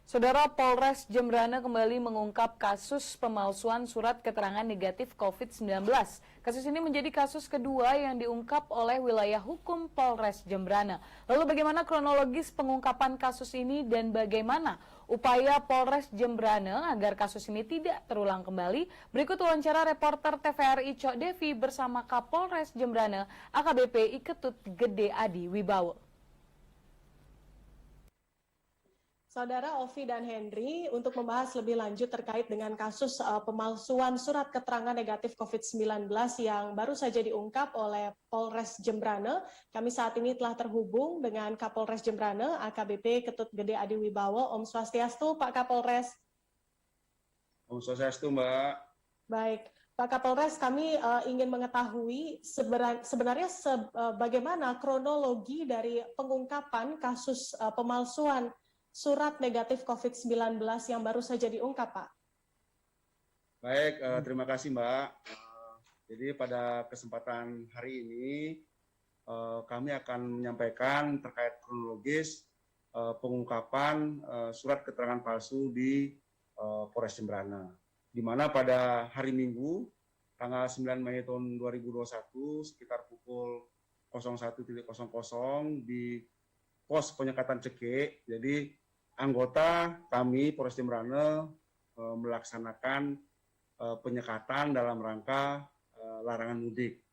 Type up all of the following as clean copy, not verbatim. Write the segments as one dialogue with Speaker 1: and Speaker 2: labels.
Speaker 1: Saudara, Polres Jembrana kembali mengungkap kasus pemalsuan surat keterangan negatif COVID-19. Kasus ini menjadi kasus kedua yang diungkap oleh wilayah hukum Polres Jembrana. Lalu bagaimana kronologis pengungkapan kasus ini dan bagaimana upaya Polres Jembrana agar kasus ini tidak terulang kembali? Berikut wawancara reporter TVRI Cok Devi bersama Kapolres Jembrana AKBP Iketut Gede Adi Wibowo.
Speaker 2: Saudara Ovi dan Henry, untuk membahas lebih lanjut terkait dengan kasus pemalsuan surat keterangan negatif COVID-19 yang baru saja diungkap oleh Polres Jembrana, kami saat ini telah terhubung dengan Kapolres Jembrana, AKBP Ketut Gede Adi Wibowo. Om Swastiastu, Pak Kapolres.
Speaker 3: Om Swastiastu, Mbak.
Speaker 2: Baik, Pak Kapolres, kami ingin mengetahui sebenarnya bagaimana kronologi dari pengungkapan kasus pemalsuan surat negatif COVID-19 yang baru saja diungkap, Pak.
Speaker 3: Baik, terima kasih, Mbak. Jadi pada kesempatan hari ini kami akan menyampaikan terkait kronologis pengungkapan surat keterangan palsu di Polres Jembrana, di mana pada hari Minggu tanggal 9 Mei tahun 2021 sekitar pukul 01.00 di pos penyekatan Cekek. Jadi anggota kami Polres Jembrana melaksanakan penyekatan dalam rangka larangan mudik.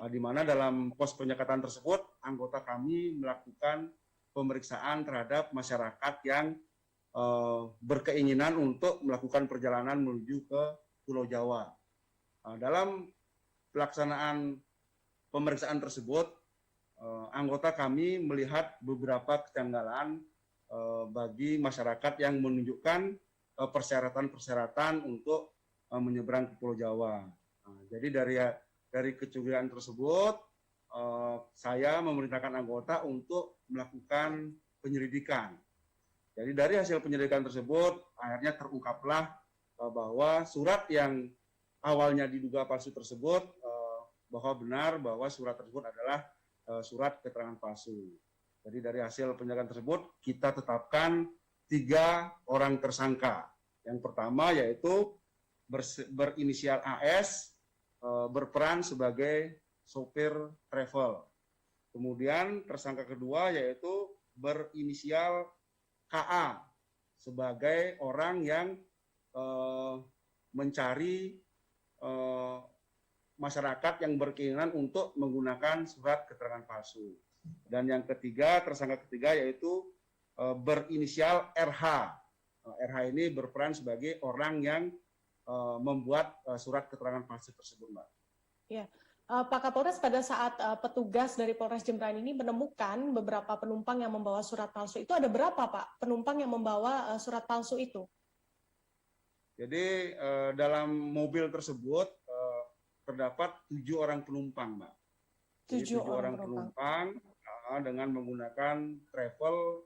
Speaker 3: Di mana dalam pos penyekatan tersebut anggota kami melakukan pemeriksaan terhadap masyarakat yang berkeinginan untuk melakukan perjalanan menuju ke Pulau Jawa. Dalam pelaksanaan pemeriksaan tersebut, anggota kami melihat beberapa kejanggalan bagi masyarakat yang menunjukkan persyaratan-persyaratan untuk menyeberang ke Pulau Jawa. Jadi dari kecurigaan tersebut, saya memerintahkan anggota untuk melakukan penyelidikan. Jadi dari hasil penyelidikan tersebut, akhirnya terungkaplah bahwa surat yang awalnya diduga palsu tersebut, bahwa benar bahwa surat tersebut adalah surat keterangan palsu. Jadi dari hasil penyelidikan tersebut kita tetapkan 3 orang tersangka. Yang pertama yaitu berinisial AS, berperan sebagai sopir travel. Kemudian tersangka kedua yaitu berinisial KA sebagai orang yang mencari masyarakat yang berkeinginan untuk menggunakan surat keterangan palsu. Dan yang ketiga, tersangka ketiga yaitu berinisial RH. RH ini berperan sebagai orang yang membuat surat keterangan palsu tersebut, Mbak.
Speaker 2: Ya, Pak Kapolres, pada saat petugas dari Polres Jembrana ini menemukan beberapa penumpang yang membawa surat palsu, itu ada berapa, Pak, penumpang yang membawa surat palsu itu?
Speaker 3: Jadi dalam mobil tersebut terdapat 7 orang penumpang, Mbak. 7 orang penumpang dengan menggunakan travel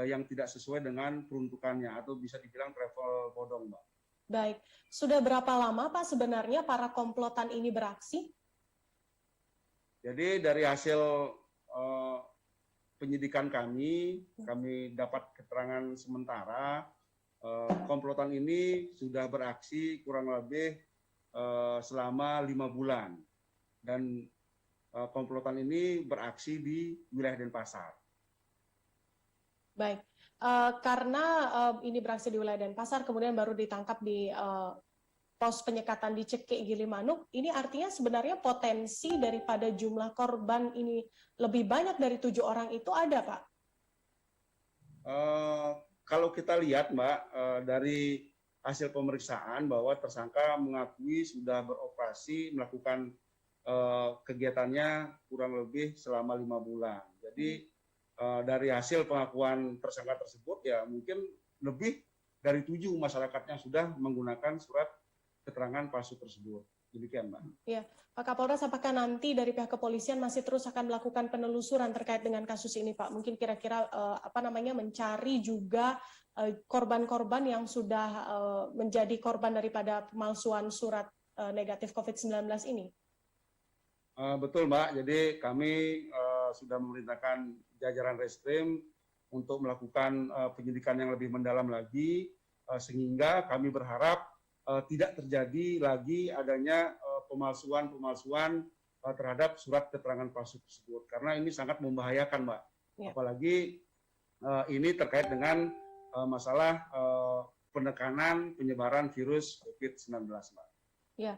Speaker 3: yang tidak sesuai dengan peruntukannya atau bisa dibilang travel bodong, Mbak.
Speaker 2: Baik, sudah berapa lama Pak sebenarnya para komplotan ini beraksi?
Speaker 3: Jadi dari hasil penyidikan kami dapat keterangan sementara komplotan ini sudah beraksi kurang lebih selama 5 bulan dan komplotan ini beraksi di wilayah Denpasar.
Speaker 2: Baik, karena ini beraksi di wilayah Denpasar, kemudian baru ditangkap di pos penyekatan di Cekek Gilimanuk, ini artinya sebenarnya potensi daripada jumlah korban ini lebih banyak dari 7 orang itu ada, Pak?
Speaker 3: Kalau kita lihat, Mbak, dari hasil pemeriksaan bahwa tersangka mengakui sudah beroperasi melakukan kegiatannya kurang lebih selama 5 bulan. Jadi dari hasil pengakuan tersangka tersebut ya mungkin lebih dari 7 masyarakatnya sudah menggunakan surat keterangan palsu tersebut. Demikian, Mbak.
Speaker 2: Ya, Pak Kapolres, apakah nanti dari pihak kepolisian masih terus akan melakukan penelusuran terkait dengan kasus ini, Pak? Mungkin kira-kira mencari juga korban-korban yang sudah menjadi korban daripada pemalsuan surat negatif COVID-19 ini?
Speaker 3: Betul, Mbak. Jadi kami sudah memerintahkan jajaran reskrim untuk melakukan penyidikan yang lebih mendalam lagi, sehingga kami berharap tidak terjadi lagi adanya pemalsuan terhadap surat keterangan palsu tersebut, karena ini sangat membahayakan, Mbak.
Speaker 2: Ya.
Speaker 3: Apalagi ini terkait dengan masalah penekanan penyebaran virus COVID-19, Mbak.
Speaker 2: Ya,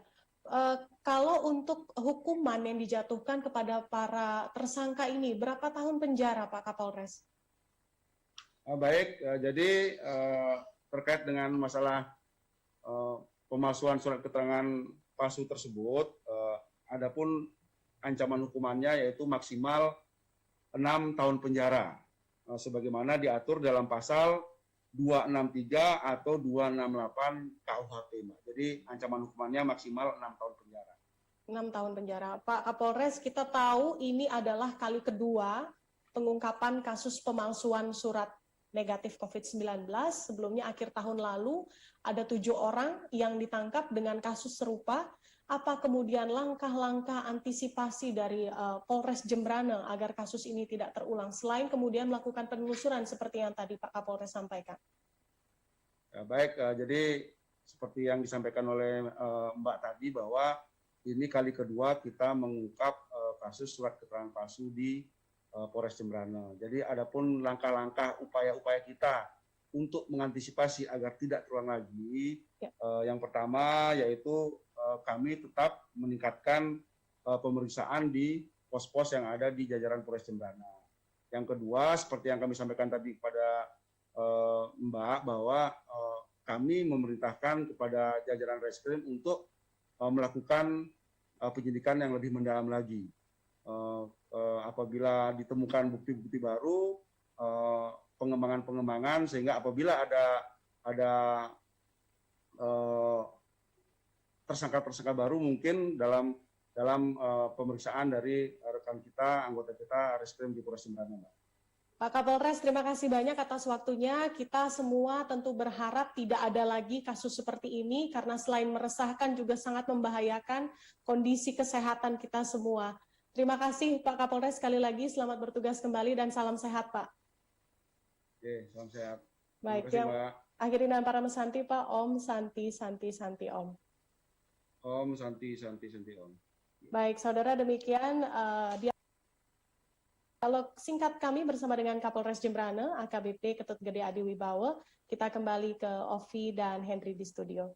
Speaker 2: kalau untuk hukuman yang dijatuhkan kepada para tersangka ini, berapa tahun penjara, Pak Kapolres?
Speaker 3: Baik, jadi terkait dengan masalah pemalsuan surat keterangan palsu tersebut, adapun ancaman hukumannya yaitu maksimal 6 tahun penjara, sebagaimana diatur dalam pasal 263 atau 268 KUHP, Mbak. Jadi ancaman hukumannya maksimal 6 tahun penjara.
Speaker 2: 6 tahun penjara. Pak Kapolres, kita tahu ini adalah kali kedua pengungkapan kasus pemalsuan surat negatif COVID-19. Sebelumnya akhir tahun lalu ada 7 orang yang ditangkap dengan kasus serupa. Apa kemudian langkah-langkah antisipasi dari Polres Jembrana agar kasus ini tidak terulang, selain kemudian melakukan penelusuran seperti yang tadi Pak Kapolres sampaikan?
Speaker 3: Ya, baik, jadi seperti yang disampaikan oleh Mbak tadi, bahwa ini kali kedua kita mengungkap kasus surat keterangan palsu di Polres Jembrana. Jadi adapun langkah-langkah upaya-upaya kita untuk mengantisipasi agar tidak terulang lagi, yang pertama yaitu kami tetap meningkatkan pemeriksaan di pos-pos yang ada di jajaran Polres Jembrana. Yang kedua, seperti yang kami sampaikan tadi kepada Mbak, bahwa kami memerintahkan kepada jajaran Reskrim untuk melakukan penyidikan yang lebih mendalam lagi. Apabila ditemukan bukti-bukti baru, pengembangan-pengembangan, sehingga apabila ada tersangka-tersangka baru mungkin dalam pemeriksaan dari rekan kita, anggota kita Reskrim di Polres Jembrana, Mbak.
Speaker 2: Pak Kapolres, terima kasih banyak atas waktunya. Kita semua tentu berharap tidak ada lagi kasus seperti ini, karena selain meresahkan juga sangat membahayakan kondisi kesehatan kita semua. Terima kasih Pak Kapolres, sekali lagi selamat bertugas kembali dan salam sehat, Pak.
Speaker 3: Oke, salam sehat.
Speaker 2: Baik,
Speaker 3: Terima kasih,
Speaker 2: yang
Speaker 3: Mbak.
Speaker 2: akhiri dengan para mesanti, Pak. Om Santi Santi Santi Om.
Speaker 3: Om Santi Santi Santi Om.
Speaker 2: Baik, saudara, demikian dialog singkat kami bersama dengan Kapolres Jembrana, AKBP Ketut Gede Adi Wibowo. Kita kembali ke Ovi dan Henry di studio.